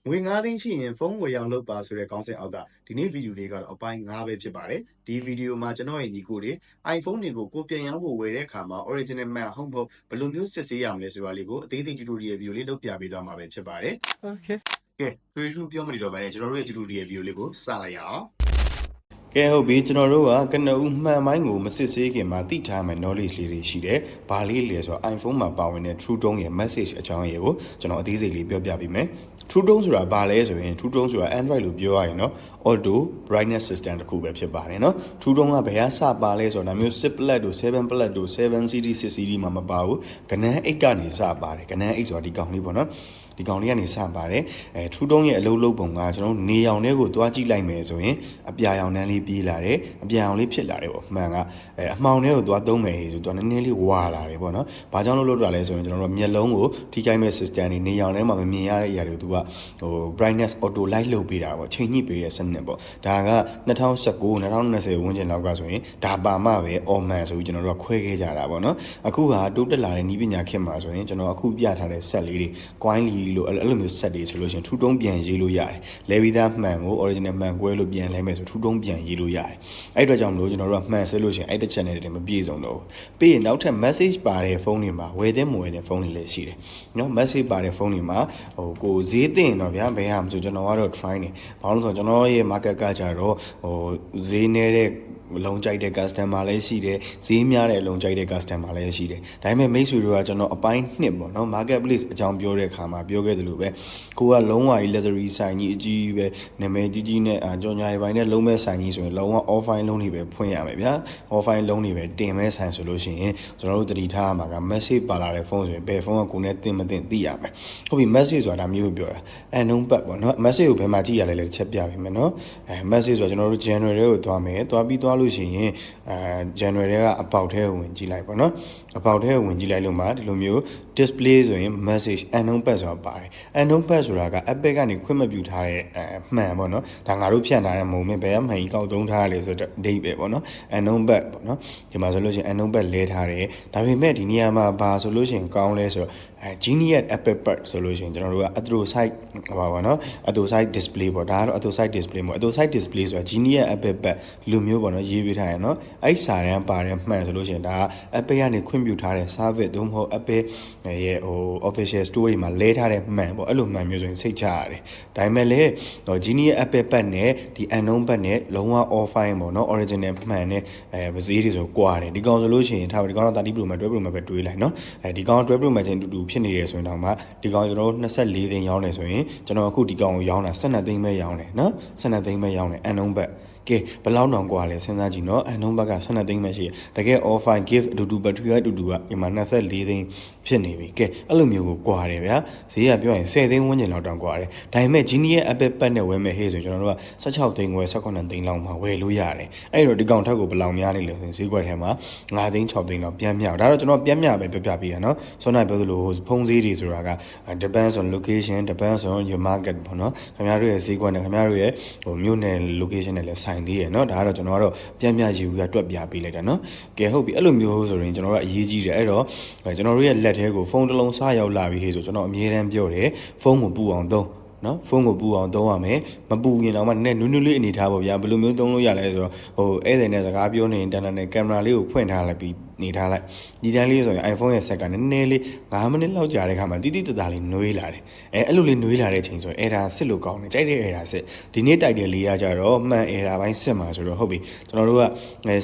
ငွေ9သိန်းရှိရင်ဖုန်းဝယ်ရောင်းလုပ်ပါဆိုတဲ့ခေါင်းစဉ်အောက်ကဒီနေ့ဗီဒီယိုလေးကတော့အပိုင်း9ပဲဖြစ်ပါတယ်ဒီဗီဒီယိုမှာကျွန်တော်ရဲ့ညီကိုတွေ iPhone တွေကိုကိုပြန်ရောင်းဖို့ဝယ်တဲ့အခါမှာ original မှန်ဟုတ်မဟုတ်ဘယ်လိုမျိုးစစ်ဆေးရမလဲဆိုတာလေးကိုအသေးစိတ် tutorial ဗီဒီယိုလေးလုပ်ပြပေးသွားမှာပဲဖြစ်ပါတယ် Okay ကဲသူပြောမနေတော့ပါနဲ့ကျွန်တော်တို့ရဲ့ tutorial ဗီဒီယိုလေးကိုစလိုက်ရအောင်ကဲဟုတ်ပြီကျွန်တော်တို့ကကနဦးမှန်ပိုင်းကိုမစစ်ဆေးခင်မှာသိထားမယ် knowledge လေးတွေရှိတယ်။ဘာလေးလဲဆိုတော့ iPhone မှာပါဝင်တဲ့ True Tone ရဲ့ message အကြောင်းအရာကိုကျွန်တော်အသေးစိတ်လေးပြောပြပေးမယ်။ True Tone ဆိုတာဘာလဲဆိုရင် True Tone ဆိုတာ Android လို့ပြောရရင်เนาะ auto brightness system တစ်ခုပဲဖြစ်ပါတယ်เนาะ True Tone ကဘယ်ကစပါလဲဆိုတော့ဒါမျိုး6 plus တို့7 plus တို့7 CD 6 CD မှာမပါဘူး။ကနန်း8ကနေစပါတယ်။ကနန်း8ဆိုတာဒီကောင်လေးပေါ့เนาะဒီကောင်လေးကနေစပါတယ်True Tone ရဲ့အလုပ်လုပ်ပုံကကျွန်တော်နေရောင်တွေကိုတွားကြည့်လိုက်မယ်ဆိုရင်အပြာရောင်တန်းလေးပြေးလာတယ်အပြာရောင်လေးဖြစ်လာတယ်ပေါ့မှန်ကအမှောင်တွေကိုတွားသုံးမယ်ဆိုတော့နည်းနည်းလေးဝါလာတယ်ပေါ့နော်ဘာကြောင့်လို့လုပ်တာလဲဆိုရင်ကျွန်တော်တို့မျက်လုံးကိုထိခိုက်မဲ့ system တွေနေရောင်ထဲမှာမမြင်ရတဲ့အရာတွေကိုသူကbrightness auto light လုပ်ပေးတာပေါ့ချိန်ညှိပေးတဲ့စနစ်ပေါ့ဒါက2019 2020ဝန်းကျင်လောက်ကဆိုရင်ဒါပါမှပဲ all man ဆိုပြီးကျွန်တော်တို့ကခွဲခဲ့ကြတာပေါ့နော်အခုဟာတိုးတက်လာတဲ့နည်းပညာခေတ်မှာဆိုရင်ကျွန်တော်အခုပြထားတဲ့ set လေးတွေ coin လီလို့အဲ့လိုမျိုး set တွေဆိုလို့ရှိရင် True Tone ပြန်ရေးလို့ရတယ်လဲပြီးသားမှန်ကို original မှန်ကွဲလို့ပြန်လဲမယ်ဆို True Tone ပြန်ရေးလို့ရတယ်အဲ့အတွက်ကြောင့်မလို့ကျွန်တော်တို့ကမှန်ဆဲလို့ရှိရင်အဲ့တစ်ချက်နဲ့တည်းမပြည့်စုံတော့ဘူးပြီးရင်နောက်ထပ် message ပါတဲ့ဖုန်းတွေမှာဝယ်တဲ့မဝယ်တဲ့ဖုန်းတွေလည်းရှိတယ်နော် message ပါတဲ့ဖုန်းတွေမှာကိုဈေးတင်တော့ဗျာဘယ်ဟာမှဆိုကျွန်တော်ကတော့ try နေဘာလို့လဲဆိုတော့ကျွန်တော်ရဲ့ market ကကြတော့ဈေးနေတဲ့လုံးကြိုက်တဲ့ customer လည်းရှိတယ်ဈေးများတဲ့လုံးကြိုက်တဲ့ customer လည်းရှိတယ်ဒါပေမဲ့မိတ်ဆွေတို့ကကျွန်တော်အပိုင်း2ပေါ့နော် marketplace အကြောင်းပြောတဲ့အခါမှာပြောခဲ့သလိုပဲကိုကလုံးဝ luxury ဆိုင်ကြီးအကြီးပဲနာမည်ကြီးကြီးနဲ့ကြော်ညာရေးပိုင်းနဲ့လုံးမဲ့ဆိုင်ကြီးဆိုရင်လုံးဝ offline လုံးတွေပဲဖွင့်ရမယ်ဗျာ offline လုံးတွေပဲတင်မဲ့ဆိုင်ဆိုလို့ရှိရင်ကျွန်တော်တို့တတိထားရမှာက message ပါလာတဲ့ဖုန်းဆိုရင်ဘယ်ဖုန်းကကိုနဲ့တင်မတင်သိရမယ်ဟုတ်ပြီ message ဆိုတာဒါမျိုးပြောတာunknown ပေါ့နော် message ကိုဘယ်မှာကြည့်ရလဲလဲတစ်ချက်ပြပေးမယ်နော်message ဆိုတာကျွန်တော်တို့ January ကိုသွားမယ်သွားပြီးသွားလို့ရှိရင် January ကအပေါက်ထဲကိုဝင်ကြည့်လိုက်ပေါ့နော်အပေါက်ထဲကိုဝင်ကြည့်လိုက်လို့မှဒီလိုမျိုး display ဆိုရင် message unknown path ဆိုတာပါတယ် unknown path ဆိုတာက Apple ကနေခွင့်မပြုထားတဲ့မှန်ပေါ့နော်ဒါငါတို့ဖြန့်ထားတဲ့မုံမဲ့ဘယ်မှန်ကြီးကောက်သုံးထားရလဲဆိုတော့ date ပဲပေါ့နော် unknown path ပေါ့နော်ဒီမှာဆိုလို့ရှိရင် unknown path လဲထားတယ်ဒါပေမဲ့ဒီနေရာမှာဘာဆိုလို့ရှိရင်ကောင်းလဲဆိုတော့Genius Apple Pad ဆိုလို့ရှိရင်ကျွန်တော်တို့က Auto Site ဟောပါနော် Auto Site Display ပေါ့ဒါကတော့ Auto Site Display ပေါ့ Auto Site Display ဆိုတာ Genius Apple Pad လူမျိုးပေါ့နော်ရေးပေးထားရနော်အဲ့စာတန်းပါတဲ့မှန်ဆိုလို့ရှိရင်ဒါက Apple ကနေခွင့်ပြုထားတဲ့ service သို့မဟုတ် Apple ရဲ့official store တွေမှာလဲထားတဲ့မှန်ပေါ့အဲ့လိုမှန်မျိုးဆိုရင်စိတ်ချရတယ်ဒါပေမဲ့လည်း Genius Apple Pad နဲ့ဒီ unknown pad နဲ့လုံးဝ offline ပေါ့နော် original မှန်နဲ့ပဈေးတွေဆိုကွာတယ်ဒီကောင်ဆိုလို့ရှိရင်ထားပါဒီကောင်တော့30 Pro မှာ12 Pro မှာပဲတွေးလိုက်နော်ဒီကောင်12 Pro မှာချင်းတူတူဖြစ်နေတယ်ဆိုရင်တော့မှဒီကောင်ကျွန်တော်တို့24သိန်းရောင်းတယ်ဆိုရင်ကျွန်တော်အခုဒီကောင်ကိုရောင်းတာ12သိန်းပဲရောင်းတယ်နော်12သိန်းပဲရောင်းတယ် unknown padကဲဘယ်လောက်တောင်กว่าလဲစဉ်းစားကြည့်နော်unknown pad က12သိန်းပဲရှိတယ်တကယ် offline gift အတူတူ battery အတူတူကဒီမှာ24သိန်းဖြစ်နေပြီကဲအဲ့လိုမျိုးကိုกว่าတယ်ဗျာဈေးကပြောရင်10သိန်းဝန်းကျင်လောက်တောင်กว่าတယ်ဒါပေမဲ့ Genius Apple Pad နဲ့ဝယ်မယ်ဟေးဆိုကျွန်တော်တို့က16သိန်းဝယ်18သိန်းလောက်မှာဝယ်လို့ရတယ်အဲ့တော့ဒီကောင်ထက်ကိုဘယ်လောက်များနေလဲဆိုရင်ဈေးကွက်ထဲမှာ9သိန်း6သိန်းလောက်ပြန်မြောက်ဒါတော့ကျွန်တော်ပြန်မြောက်ပဲပြောပြပေးရနော်ဆွမ်းနိုင်ပြောသလိုဖုန်းဈေးတွေဆိုတာက depends on location depends on your market ပေါ့နော်ခင်ဗျားတို့ရဲ့ဈေးကွက်နဲ့ခင်ဗျားတို့ရဲ့မြို့နယ် location နဲ့လည်းဆိုင်သေးရနော်ဒါကတော့ကျွန်တော်ကတော့ပြန်မြယူရတွက်ပြပေးလိုက်တာနော်ကဲဟုတ်ပြီအဲ့လိုမျိုးဆိုရင်ကျွန်တော်တို့ကအရေးကြီးတယ်အဲ့တော့ကျွန်တော်တို့ရဲ့လက်ထဲကိုဖုန်းတစ်လုံးစားရောက်လာပြီဟေ့ဆိုကျွန်တော်အမြဲတမ်းပြောတယ်ဖုန်းကိုပူအောင်သုံးနော်ဖုန်းကိုပူအောင်သုံးရမယ်မပူရင်တော့မှနည်းနည်းလေးအနေထားပေါ့ဗျာဘယ်လိုမျိုးသုံးလို့ရလဲဆိုတော့ဧည့်သည်နဲ့စကားပြောနေရင်တန်တန်နဲ့ကင်မရာလေးကိုဖွင့်ထားလိုက်ပြီးနေထားလိုက်ဒီတန်းလေးဆိုရင် iPhone ရဲ့ set ကနည်းနည်းလေး9မိနစ်လောက်ကြာတဲ့ခါမှာတိတိတသားလေးနှွေးလာတယ်အဲ့လိုလေးနှွေးလာတဲ့ချိန်ဆိုရင် error စစ်လို့ကောင်းတယ်ကြိုက်တဲ့ error စစ်ဒီနေ့တိုက်တဲ့လေးရကြတော့မှန် error ပိုင်းစစ်မှာဆိုတော့ဟုတ်ပြီကျွန်တော်တို့က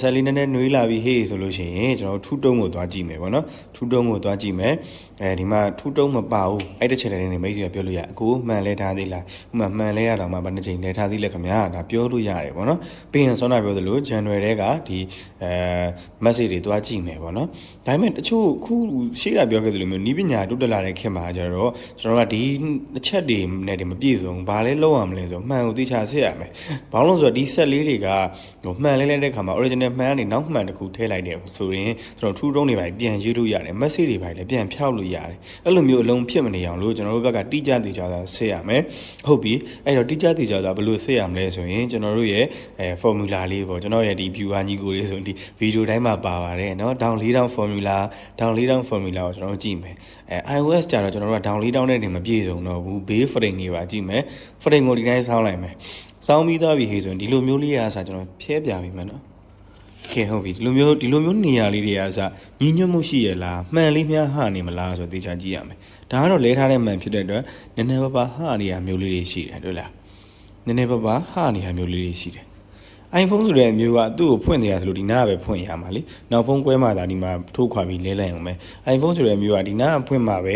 ဆက်လေးနည်းနည်းနှွေးလာပြီးဟေးဆိုလို့ရှိရင်ကျွန်တော်ထူးတုံးကိုသွားကြည့်မယ်ပေါ့နော်ထူးတုံးကိုသွားကြည့်မယ်ဒီမှာထူးတုံးမပါဘူးအဲ့တစ်ချက်လေးနဲ့မိတ်ဆွေပြောလို့ရအခုမှန်လဲထားသေးလားဥမာမှန်လဲရတော့မှဘယ်နှချိန်လဲထားသေးလဲခင်ဗျာဒါပြောလို့ရတယ်ပေါ့နော်ပြီးရင်စောနာပြောသလို January တဲကဒီ message တွေသွားကြည့်မယ်ပေါ့နော်ဒါပေမဲ့တချို့ခုရှေ့ကပြောခဲ့သလိုမျိုးနီးပညာတိုးတက်လာတဲ့ခေတ်မှာကျတော့ကျွန်တော်ကဒီအချက်တွေနဲ့တွေမပြည့်စုံဘာလဲလောက်ရမလဲဆိုမှန်ကိုသိချစစ်ရမယ်ဘာလို့လဲဆိုတော့ဒီ set လေးတွေကမှန်လဲတဲ့ခါမှာ original မှန်ကနေနောက်မှန်တစ်ခုထည့်လိုက်တယ်ဆိုရင်ကျွန်တော် true tone တွေပဲပြန်ရေးလို့ရတယ် message တွေပဲလည်းပြန်ဖြောက်လို့ရတယ်အဲ့လိုမျိုးအလုံးဖြစ်မနေအောင်လို့ကျွန်တော်တို့ဘက်ကတိကျတည်ကြတာစစ်ရမယ်ဟုတ်ပြီအဲ့တော့တိကျတည်ကြတာဘယ်လိုစစ်ရမလဲဆိုရင်ကျွန်တော်တို့ရဲ့formula လေးပေါ့ကျွန်တော်ရဲ့ဒီ viewer ညီကိုလေးဆိုဒီ video တိုင်းမှာပါပါတယ်เนาะ down 4တောင်း formula down 4တောင်း formula ကိုကျွန်တော်တို့ကြည့်မယ်iOS ကြတော့ကျွန်တော်တို့က down 4တောင်းနဲ့တင်မပြည့်စုံတော့ဘူး base frame တွေပါကြည့်မယ် frame ကိုဒီတိုင်းဆောင်းလိုက်မယ်ဆောင်းပြီးသွားပြီဟေ့ဆိုရင်ဒီလိုမျိုးလေးအားစားကျွန်တော်ဖြဲပြပြီမယ်နော်ကဲဟုတ်ပြီဒီလိုမျိုးနေရာလေးတွေအားစားညီညွတ်မှုရှိရလားမှန်လေးများဟနေမလားဆိုတော့သေချာကြည့်ရမယ်ဒါကတော့လဲထားတဲ့မှန်ဖြစ်တဲ့အတွက်နည်းနည်းပါးပါးဟနေရမျိုးလေးတွေရှိတယ်တွေ့လားနည်းနည်းပါးပါးဟနေရမျိုးလေးတွေရှိတယ်iPhone ဆိုတဲ့မျိုးကသူ့ကိုဖွင့်နေရဆိုလို့ဒီနားပဲဖွင့်ရမှာလေနောက်ဖုန်းကွဲမှသာဒီမှာထိုးခွာပြီးလဲလိုက်အောင်ပဲ iPhone ဆိုတဲ့မျိုးကဒီနားဖွင့်မှပဲ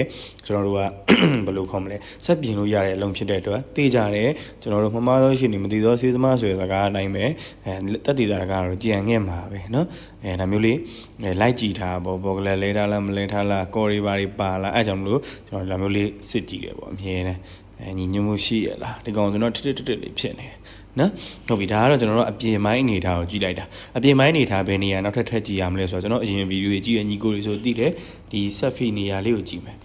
ကျွန်တော်တို့ကဘယ်လိုခေါ်မလဲဆက်ပြင်လို့ရတဲ့အလုံးဖြစ်တဲ့အတွက်တေးကြတယ်ကျွန်တော်တို့မမသောရှိနေမသိသောစေးသမားဆိုတဲ့စကားအတိုင်းပဲတက်တည်တာကတော့ကြံငဲ့မှာပဲเนาะဒါမျိုးလေးလိုက်ကြည့်ထားပေါ့ဘောကလေးလဲထားလားမလဲထားလားကော်ရီဘာတွေပါလားအဲကြောင့်မလို့ကျွန်တော်ဒါမျိုးလေးစစ်ကြည့်တယ်ပေါ့အမြဲတမ်းညီညွတ်မှုရှိရလားဒီကောင်ကျွန်တော်တစ်လေးဖြစ်နေတယ်နော်ဟုတ်ပြီဒါကတော့ကျွန်တော်တို့အပြင်မိုင်းအနေထားကိုကြည့်လိုက်တာအပြင်မိုင်းအနေထားဘယ်နေရာနောက်ထပ်ထပ်ကြည့်ရမလဲဆိုတော့ကျွန်တော်အရင်ဗီဒီယိုကြီးကြည့်ရညီကိုတွေဆိုသိတယ်ဒီ selfie နေရာလေးကိုကြည့်မယ်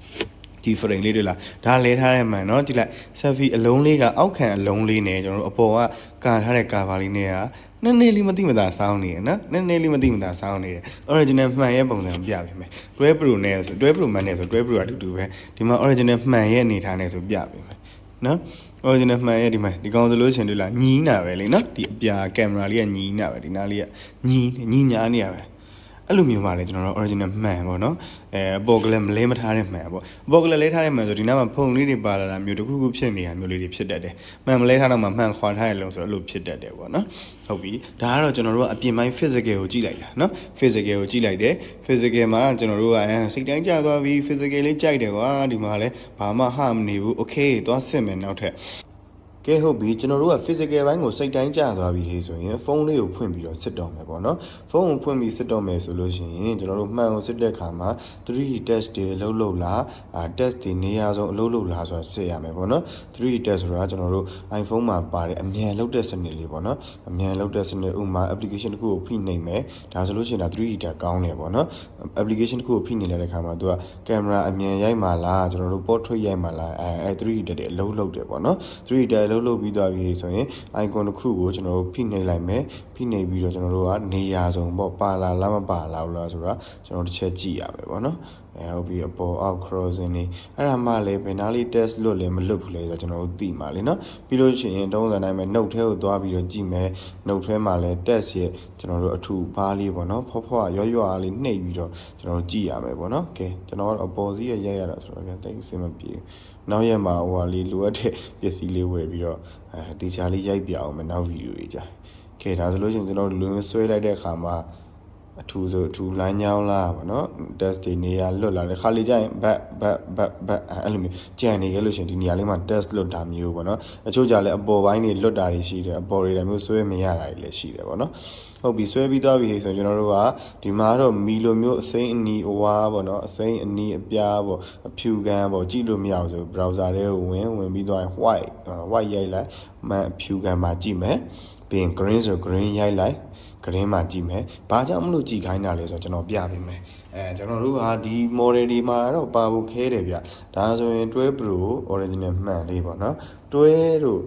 ဒီ frame လေးတွေလားဒါလဲထားတဲ့မှန်เนาะကြည့်လိုက် selfie အလုံးလေးကအောက်ခံအလုံးလေးနဲ့ကျွန်တော်တို့အပေါ်ကကာထားတဲ့ကာဘာလေးနဲ့ကနည်းနည်းလေးမသိမသာစောင်းနေရနော်နည်းနည်းလေးမသိမသာစောင်းနေတယ် original မှန်ရဲ့ပုံစံကိုပြပေးမယ်12 Pro နဲ့ဆို12 Pro မှန်နဲ့ဆို12 Pro အတူတူပဲဒီမှာ original မှန်ရဲ့အနေထားနဲ့ဆိုပြပေးမယ်နော် original မှန်ရဲ့ဒီမှာဒီကောင်ဆိုလို့ရှင်တွေ့လားညီးနာပဲလေနော်ဒီအပြာကင်မရာလေးကညီးနာပဲဒီနားလေးကညီးညာနေရပဲအဲ့လိုမျိုးပါလေကျွန်တော်တို့ original မှန်ပေါ့နော်အပေါ်ကလည်းမလဲမထားတဲ့မှန်ပေါ့အပေါ်ကလည်းလဲထားတဲ့မှန်ဆိုဒီနားမှာဖုံလေးတွေပါလာတာမျိုးတစ်ခုခုဖြစ်နေတာမျိုးလေးတွေဖြစ်တတ်တယ်မှန်မလဲထားတော့မှမှန်ခွာထားရလုံးဆိုတော့အဲ့လိုဖြစ်တတ်တယ်ပေါ့နော်ဟုတ်ပြီဒါကတော့ကျွန်တော်တို့ကအပြင်ပိုင်း physical ကိုကြည့်လိုက်တာနော် physical ကိုကြည့်လိုက်တယ် physical မှာကျွန်တော်တို့ကစိတ်တိုင်းကျသွားပြီ physical လေးကြိုက်တယ်ကွာဒီမှာလည်းဘာမှဟမနေဘူး okay သွားစစ်မယ်နောက်ထပ်ကဲဟုတ်ပြီကျွန်တော်တို့က physical ဘိုင်းကိုစိတ်တိုင်းကျသွားပြီဟေးဆိုရင်ဖုန်းလေးကိုဖွင့်ပြီးတော့စစ်တော့မယ်ပေါ့နော်ဖုန်းကိုဖွင့်ပြီးစစ်တော့မယ်ဆိုလို့ရှိရင်ကျွန်တော်တို့မှန်ကိုစစ်တဲ့အခါမှာ 3D test တွေအလုပ်လုပ်လားtest တွေနေရာဆုံးအလုပ်လုပ်လားဆိုတာစစ်ရမယ်ပေါ့နော် 3D test ဆိုတာကျွန်တော်တို့ iPhone မှာပါတဲ့အမြန်လုပ်တဲ့စနစ်လေးပေါ့နော်အမြန်လုပ်တဲ့စနစ်ဥမာ application တစ်ခုကိုဖိနှိပ်မယ်ဒါဆိုလို့ရှိရင်ဒါ 3D test ကောင်းတယ်ပေါ့နော် application တစ်ခုကိုဖိနှိပ်လိုက်တဲ့အခါမှာသူကကင်မရာအမြန်ရိုက်မှာလားကျွန်တော်တို့ portrait ရိုက်မှာလား3D test တွေအလုပ်လုပ်တယ်ပေါ့နော် 3D testလုပ်ပြီးသွားပြီဆိုရင် icon တစ်ခုကိုကျွန်တော်တို့ဖိနှိပ်လိုက်မယ်ဖိနှိပ်ပြီးတော့ကျွန်တော်တို့ကနေရာဆုံးပေါ့ပါလာလားမပါလာဘူးလားဆိုတာကျွန်တော်တစ်ချက်ကြည့်ရမယ်ပေါ့နော်ဟုတ်ပြီအပေါ်အောက် crossing နေအဲ့ဒါမှလည်းဘယ်နားလေး test လွတ်လဲမလွတ်ဘူးလဲဆိုတော့ကျွန်တော်တို့သိမှာလीเนาะပြီးလို့ရှိရင်တုံးစံတိုင်းပဲ note ထဲကိုသွားပြီးတော့ကြည့်မယ် note ထဲမှာလည်း test ရဲ့ကျွန်တော်တို့အထူဘားလေးပေါ့နော်ဖွားရွအားလေးနှိပ်ပြီးတော့ကျွန်တော်တို့ကြည့်ရမယ်ပေါ့နော်ကဲကျွန်တော်ကတော့အပေါ်စီးရိုက်ရတာဆိုတော့တိတ်အဆင်မပြေနောက်ရက်မှာဟိုဟာလေးလိုအပ်တဲ့ပစ္စည်းလေးဝယ်ပြီးတော့တေချာလေးရိုက်ပြအောင်မယ်နောက်ဗီဒီယိုတွေကြာကဲဒါဆိုလို့ရှိရင်ကျွန်တော်တို့လူမျိုးဆွဲလိုက်တဲ့အခါမှာအထူးဆိုအထူးလိုင်းညောင်းလားဗောနော် test တွေနေရာလွတ်လာတယ်ခါလေးကျရင်ဘတ်အဲ့လိုမျိုးကြံနေခဲ့လို့ရှိရင်ဒီနေရာလေးမှာ test လွတ်တာမျိုးဗောနော်အချို့ကြလည်းအပေါ်ပိုင်းတွေလွတ်တာတွေရှိတယ်အပေါ်တွေလည်းမျိုးဆွဲမရတာတွေလည်းရှိတယ်ဗောနော်ဟုတ်ပြီဆွဲပြီးသွားပြီဆိုရင်ကျွန်တော်တို့ကဒီမှာတော့မီလိုမျိုးအစိမ်းအနီအဝါဗောနော်အစိမ်းအနီအပြားဗောအဖြူကန်းဗောကြည့်လို့မရဘူးဆို browser ထဲကိုဝင်ပြီးသွားရင် white ရိုက်လိုက်မှန်အဖြူကန်းမှာကြည့်မယ်ပြီးရင် green ဆို green ရိုက်လိုက်ကရင်မှာကြည့်မယ်။ဘာကြောင့်မလို့ကြည့်ခိုင်းတာလဲဆိုတော့ကျွန်တော်ပြပေးမယ်။ကျွန်တော်တို့ဟာဒီ model ဒီမှာတော့ပါဖို့ခဲတယ်ဗျ။ဒါဆိုရင်12 Pro original မှန်လေးပေါ့နော်။12တို့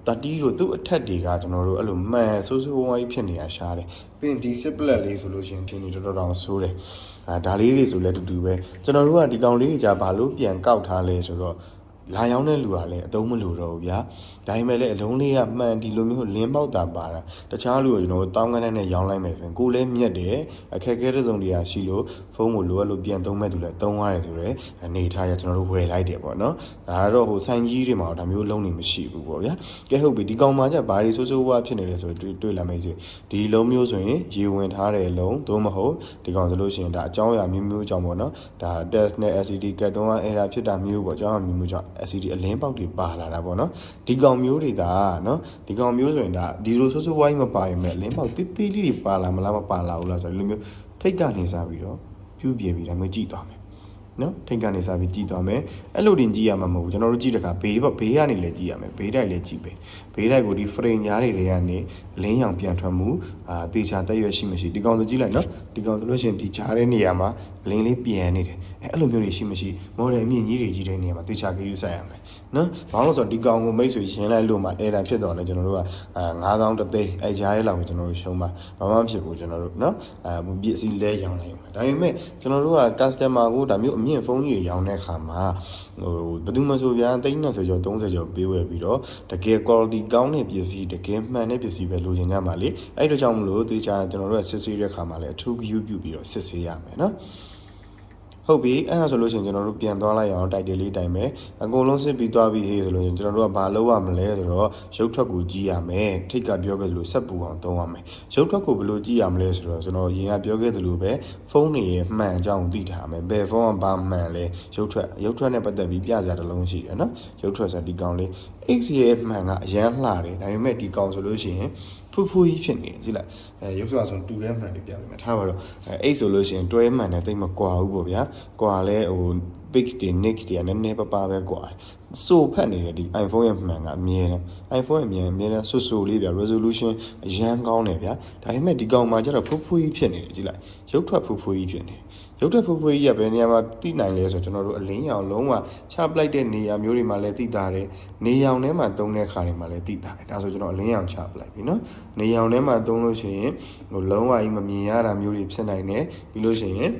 30တို့သူ့အထက်တွေကကျွန်တော်တို့အဲ့လိုမှန်ဆိုးဝါးကြီးဖြစ်နေတာရှားတယ်။ပြီးရင်ဒီ split လေးဆိုလို့ရှိရင်ဒီနေတော်တော်ဆိုးတယ်။ဒါလေးတွေဆိုလည်းတူတူပဲ။ကျွန်တော်တို့ကဒီကောင်လေးကြီးじゃဘာလို့ပြန်ကောက်ထားလဲဆိုတော့လာရောက်တဲ့လူကလည်းအသုံးမလိုတော့ဘူးဗျာဒါပေမဲ့လည်းအလုံးလေးကမှန်ဒီလိုမျိုးလင်းပေါက်တာပါတာတခြားလူကကျွန်တော်တောင်းကန်းနဲ့ရောင်းလိုက်မယ်ဆိုရင်ကိုလည်းမြက်တယ်အခက်အခဲတဲ့စုံတွေကရှိလို့ဖုန်းကိုလိုအပ်လို့ပြန်သုံးမဲ့သူလည်းသုံးရတယ်ဆိုတော့အနေထားရကျွန်တော်တို့ဝယ်လိုက်တယ်ပေါ့နော်ဒါကတော့ဟိုဆိုင်ကြီးတွေမှာဒါမျိုးလုံးနေမရှိဘူးပေါ့ဗျာကဲဟုတ်ပြီဒီကောင်မှじゃဘာတွေဆိုးဝါးဖြစ်နေလဲဆိုတွေ့လာမယ်ဆိုဒီလုံးမျိုးဆိုရင်ရေဝင်ထားတဲ့လုံးသို့မဟုတ်ဒီကောင်ဆိုလို့ရှိရင်ဒါအကြောင်းအရာမျိုးကြောင့်ပေါ့နော်ဒါ test နဲ့ LCD ကတ်တုံးက error ဖြစ်တာမျိုးပေါ့အကြောင်းအရာမျိုးကြောင့်LCD အလင်းပေါက်တွေပါလာတာပေါ့နော်ဒီကောင်မျိုးတွေဒါနော်ဒီကောင်မျိုးဆိုရင်ဒါဒီလိုဆိုးဝါးကြီးမပါရင်မဲ့အလင်းပေါက်တိတိလေးတွေပါလာမလားမပါလာဘူးလားဆိုတော့ဒီလိုမျိုးထိတ်ကနေစားပြီးတော့ပြူပြပြီးဒါမျိုးကြည့်သွားမယ်နော်ထိတ်ကနေစားပြီးကြည့်သွားမယ်အဲ့လိုတင်ကြည့်ရမှာမဟုတ်ဘူးကျွန်တော်တို့ကြည့်တဲ့အခါဘေးကနေလည်းကြည့်ရမယ်ဘေးတိုက်လည်းကြည့်ပဲဘေးတိုက်ကိုဒီ frame ညားတွေကနေလင်းရောင်ပြန်ထွက်မှုတေချာတက်ရွက်ရှိမရှိဒီကောင်ဆိုကြည့်လိုက်နော်ဒီကောင်ဆိုလို့ရှိရင်ဒီကြားတဲ့နေရာမှာလင်းလေးပြန်နေတယ်အဲ့လိုမျိုးတွေရှိမရှိ model မြင့်ကြီးတွေကြီးတဲ့နေရာမှာတေချာကြည့်ယူဆိုင်ရမယ် နော်ဘာလို့ဆိုတော့ဒီကောင်ကိုမိတ်ဆွေရှင်းလိုက်လို့မှအဲ့ဒါဖြစ်တော့လေကျွန်တော်တို့က9000တသိန်းအဲ့ကြားရဲလောက်ကိုကျွန်တော်တို့ရှုံးပါဘာမှဖြစ်ဘူးကျွန်တော်တို့နော်ပစ္စည်းလဲရောင်းနိုင်မှာဒါပေမဲ့ကျွန်တော်တို့က customer ကိုဒါမျိုးအမြင့်ဖုန်းကြီးရောင်းတဲ့အခါမှာဘယ်သူမှဆိုဗျာ30ကျော်30ကျော်ပေးဝယ်ပြီးတော့တကယ် quality ကောင်းတဲ့ပစ္စည်းတကယ်မှန်တဲ့ပစ္စည်းပဲလိုချင်ကြမှာလေအဲ့တို့ကြောင့်မလို့တေချာကျွန်တော်တို့ကစစ်ဆေးတဲ့အခါမှာလည်းအထူးဂရုပြုပြီးတော့စစ်ဆေးရမယ်နော်ဟုတ်ပြီအဲ့ဒါဆိုလို့ရှိရင်ကျွန်တော်တို့ပြန်သွားလိုက်အောင်တိုက်တယ်လေးတိုင်မယ်အကုန်လုံးစစ်ပြီးသွားပြီဟေးဆိုလို့ကျွန်တော်တို့ကဘာလုပ်ရမလဲဆိုတော့ရုပ်ထွက်ကိုကြည့်ရမယ်ထိတ်ကပြောခဲ့သလိုဆက်ပူအောင်သုံးရမယ်ရုပ်ထွက်ကိုဘယ်လိုကြည့်ရမလဲဆိုတော့ကျွန်တော်ရင်ကပြောခဲ့သလိုပဲဖုန်းတွေရဲ့မှန်အကြောင်းသိထားမယ်ဘယ်ဖုန်းကဘာမှန်လဲရုပ်ထွက်နဲ့ပတ်သက်ပြီးပြစရာတစ်လုံးရှိတယ်နော်ရုပ်ထွက်ဆိုဒီကောင်လေး X ရဲ့မှန်ကအရန်လှတယ်ဒါပေမဲ့ဒီကောင်ဆိုလို့ရှိရင်ဖူးဖူးကြီးဖြစ်နေကြည့်လိုက်ရုပ်စွာဆိုတူတဲ့မှန်တွေပြပေးမယ်ထားပါတော့အဲ့ဆိုလို့ရှိရင်တွဲမှန်နဲ့တိတ်မကွာဘူးပေါ့ဗျာကွာလဲဟို big တွေ next တွေနည်းနည်းပါပဲကွာစိုးဖတ်နေတဲ့ဒီ iPhone ရဲ့မှန်ကအမြဲတမ်း iPhone ရဲ့အမြဲတမ်းဆူလေးဗျာ resolution အရန်ကောင်းတယ်ဗျာဒါပေမဲ့ဒီကောင်မှာကျတော့ဖူးဖူးကြီးဖြစ်နေတယ်ကြည့်လိုက်ရုပ်ထွက်ဖူးဖူးကြီးဖြစ်နေရုပ်ထွက်ဖူးဖူးကြီးကဘယ်နေရာမှာတိနိုင်လဲဆိုတော့ကျွန်တော်တို့အလင်းရောင်လုံးဝချပလိုက်တဲ့နေရာမျိုးတွေမှာလည်းတိတာတယ်နေရောင်ထဲမှာတုံးတဲ့ခါတွေမှာလည်းတိတာတယ်ဒါဆိုကျွန်တော်အလင်းရောင်ချပလိုက်ပြီနော်နေရောင်ထဲမှာတုံးလို့ရှိရင်ဟိုလုံးဝကြီးမမြင်ရတာမျိုးတွေဖြစ်နိုင်တယ်ပြီးလို့ရှိရင်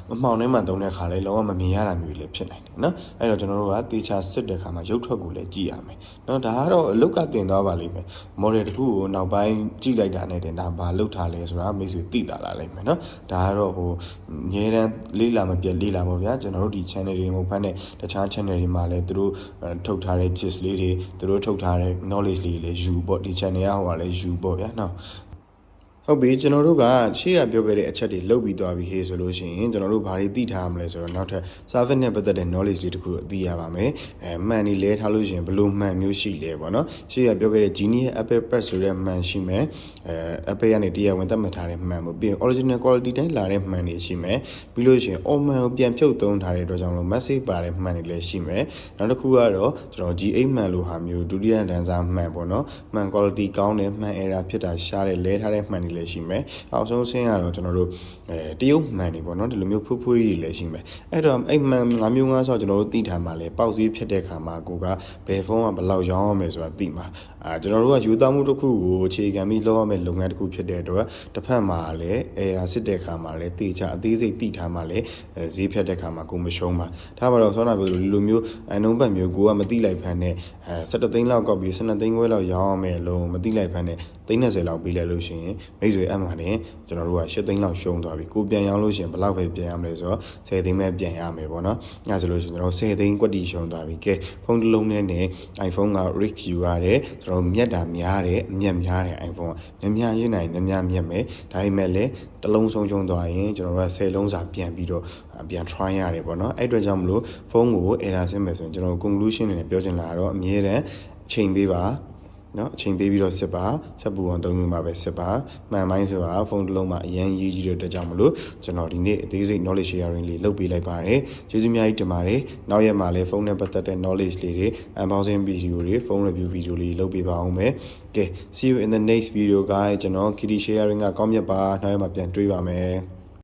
မမှောင်ထဲမှာတုံးတဲ့ခါလေးလုံးဝမမြင်ရတာမျိုးတွေလည်းဖြစ်နိုင်တယ်နော်အဲ့တော့ကျွန်တော်တို့ကတေချာစစ်တဲ့ခါမှာရုပ်ထွက်ကိုလည်းကြည့်ရမယ်နော်ဒါကတော့အလုတ်ကတင်သွားပါလိမ့်မယ် model တစ်ခုကိုနောက်ပိုင်းကြည့်လိုက်တာနဲ့တင်ဒါဘာလုတ်ထားလဲဆိုတာမိတ်ဆွေသိတာလာလိမ့်မယ်နော်ဒါကတော့ဟိုအများတန်းလေးလာမပြတ်လေးလာပါဗျာကျွန်တော်တို့ဒီ channel တွေမဟုတ်ဘဲနဲ့တခြား channel တွေမှာလည်းသူတို့ထုတ်ထားတဲ့ gist လေးတွေသူတို့ထုတ်ထားတဲ့ knowledge လေးတွေလည်းယူပေါ့ဒီ channel ကဟိုကလည်းယူပေါ့ဗျာနော်ဟုတ်ပြီကျွန်တော်တို့ကရှေ့ကပြောခဲ့တဲ့အချက်တွေလုတ်ပြီးသွားပြီဟေးဆိုလို့ရှိရင်ကျွန်တော်တို့ဘာတွေသိထားရမလဲဆိုတော့နောက်ထပ် service နဲ့ပတ်သက်တဲ့ knowledge လေးတခုတော့သိရပါမယ်မှန်နေလဲထားလို့ရှိရင်ဘလို့မှန်မျိုးရှိလဲပေါ့နော်ရှေ့ကပြောခဲ့တဲ့ Genius Apple Press ဆိုတဲ့မှန်ရှိမယ်Apple ကနေတရားဝင်သတ်မှတ်ထားတဲ့မှန်ပေါ့ပြီးရင် original quality တိုင်းလာတဲ့မှန်တွေရှိမယ်ပြီးလို့ရှိရင် on မှန်ကိုပြန်ဖြုတ်သုံးထားတဲ့အတွက်ကြောင့်လို့ message ပါတဲ့မှန်တွေလည်းရှိမယ်နောက်တစ်ခုကတော့ကျွန်တော် G8 မှန်လိုဟာမျိုးဒုတိယတန်းစားမှန်ပေါ့နော်မှန် quality ကောင်းတဲ့မှန် error ဖြစ်တာရှားတဲ့လဲထားတဲ့မှန်တွေလည်းရှိမယ်အောင်ဆုံးဆင်းကတော့ကျွန်တော်တို့တရုတ်မှန်တွေပေါ့နော်ဒီလိုမျိုးဖူးဖူးကြီးတွေလည်းရှိမယ်အဲ့တော့အဲ့မှန်၅မျိုး၅ဆောက်ကျွန်တော်တို့သိထားမှာလဲပေါက်စည်းဖြစ်တဲ့ခါမှာကိုကဘယ်ဖုန်းကဘယ်လောက်ရောင်းရမယ်ဆိုတာသိမှာကျွန်တော်တို့ကယူသားမှုတစ်ခုကိုအခြေခံပြီးလုပ်ရမယ့်လုပ်ငန်းတစ်ခုဖြစ်တဲ့အတွက်တစ်ဖက်မှာလည်းစစ်တဲ့ခါမှာလည်းတေချာအသေးစိတ်သိထားမှာလည်းဈေးဖြတ်တဲ့ခါမှာကိုမရှုံးပါဒါမှတော့ဆောနာပြောလို့ဒီလိုမျိုးအနှုံးပတ်မျိုးကိုကမသိလိုက်ဖမ်းနဲ့17သိန်းလောက်ကောက်ပြီး12သိန်းခွဲလောက်ရောင်းရမယ်လို့မသိလိုက်ဖမ်းနဲ့30လောက်ပေးလိုက်လို့ရှိရင်မိတ်ဆွေအမှန်တင်ကျွန်တော်တို့က8သိန်းလောက်ရှုံးသွားပြီကိုပြန်ရောင်းလို့ရှိရင်ဘယ်လောက်ပဲပြန်ရမလဲဆိုတော့10သိန်းပဲပြန်ရမယ်ပေါ့နော်အဲဆိုလို့ရှိရင်ကျွန်တော်10သိန်းကွက်တီရှုံးသွားပြီကဲဖုန်းတစ်လုံးနဲ့ iPhone က rich ယူရတယ်ကျွန်တော်မြက်တာများတယ်အမြက်များတယ် iPhone ကများရင်းနိုင်များမြက်မယ်ဒါပေမဲ့လည်းတစ်လုံးဆုံးရှုံးသွားရင်ကျွန်တော်တို့က10လုံးစာပြန်ပြီးတော့ပြန် try ရတယ်ပေါ့နော်အဲ့အတွက်ကြောင့်မလို့ဖုန်းကို error ဆင်းမယ်ဆိုရင်ကျွန်တော် conclusion နဲ့ပြောချင်လာတော့အမြဲတမ်းချိန်ပေးပါနော်အချိန်ပေးပြီးတော့စစ်ပါဆက်ပူအောင်သုံးမိမှာပဲစစ်ပါမှန်ပိုင်းဆိုတာဖုန်းတစ်လုံးမှာအရင်ရေးကြည့်တဲ့အတွက်ကြောင့်မလို့ကျွန်တော်ဒီနေ့အသေးစိတ် knowledge sharing လေးလုပ်ပေးလိုက်ပါတယ်ကျေးဇူးများကြီးတင်ပါတယ်နောက်ရက်မှာလည်းဖုန်းနဲ့ပတ်သက်တဲ့ knowledge လေးတွေ unboxing video တွေ phone review video လေးလုပ်ပေးပါအောင်မယ်ကဲ see you in the next video guys ကျွန်တော် Kitty sharing ကကောင်းမြတ်ပါနောက်ရက်မှာပြန်တွေ့ပါမယ်